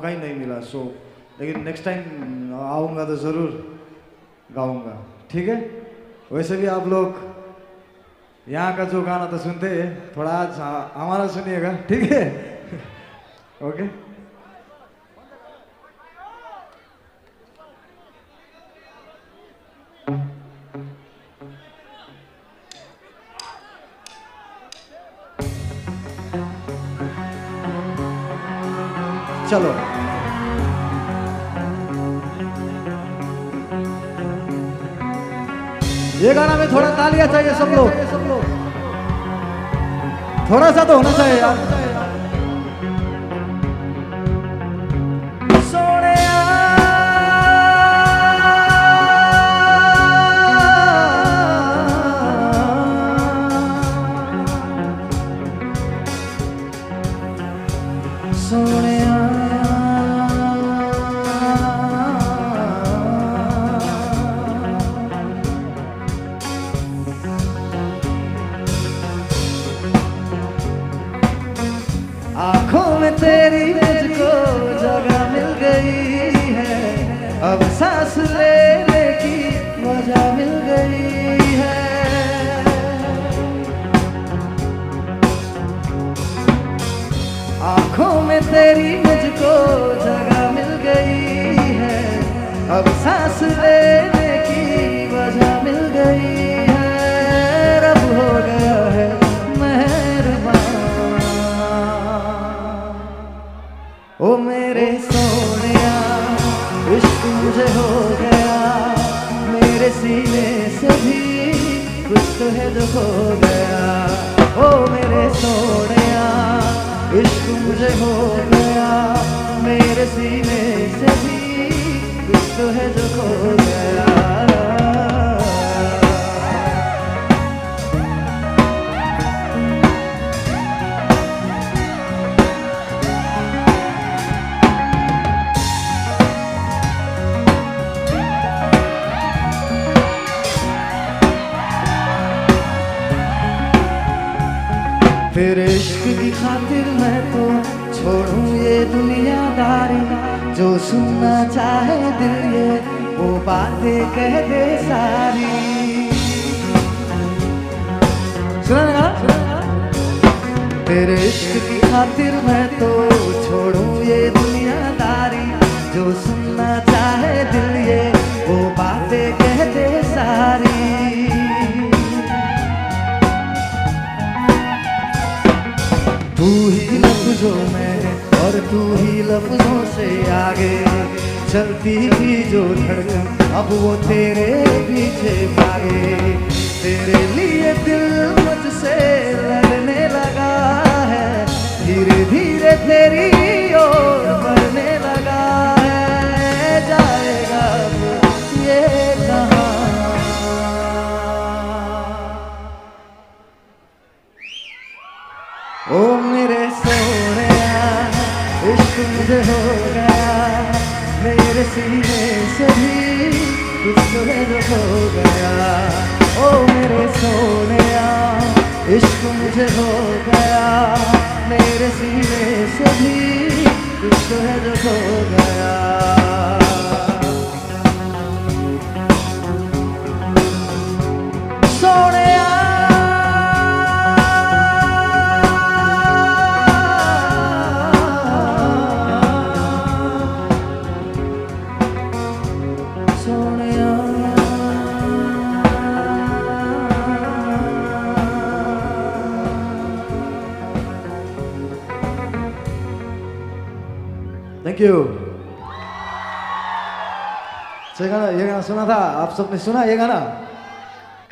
मौका ही नहीं मिला। सो लेकिन नेक्स्ट टाइम आऊँगा तो ज़रूर गाऊँगा, ठीक है। वैसे भी आप लोग यहाँ का जो गाना तो सुनते हैं, थोड़ा आज हमारा सुनिएगा, ठीक है। ओके चलो। ये गाना में थोड़ा तालियां चाहिए सब लोग, थोड़ा सा तो होना चाहिए यार। आँखों में तेरी मुझको जगह मिल गई है, अब सांस लेने की मजा मिल गई है। आँखों में तेरी मुझको जगह मिल गई है, अब सांस लेने की मजा मिल गई है। रब हो गया है ओ मेरे सोनिया, इश्क मुझे हो गया, मेरे सीने से भी कुछ तो है जो खो गया। ओ मेरे सोनिया, इश्क मुझे हो गया, मेरे सीने से भी कुछ तो है जो खो गया। तेरे इश्क की खातिर मैं तो छोड़ूं ये दुनियादारी, जो सुनना चाहे दिल ये वो बातें कह दे सारी। सुना ना? तेरे इश्क की खातिर मैं तो छोड़ूं ये दुनियादारी, जो सुनना चाहे दिल ये वो बातें कह दे सारी। तू ही लफ्जों में और तू ही लफ्जों से आगे, चलती थी जो धड़कन अब वो तेरे पीछे भागे। तेरे लिए दिल मुझसे लड़ने लगा है, धीरे धीरे तेरी ओर बढ़ने लगा है। जाएगा ये कहाँ, ओ मेरे सोनिया, इश्क मुझे हो गया, मेरे सीने से भी कुछ तो है जो हो गया। ओ मेरे सोनिया, इश्क मुझे हो गया, मेरे सीने से भी कुछ तो है जो हो गया। Thank you. ये गाना सुना था, आप सबने सुना ये गाना?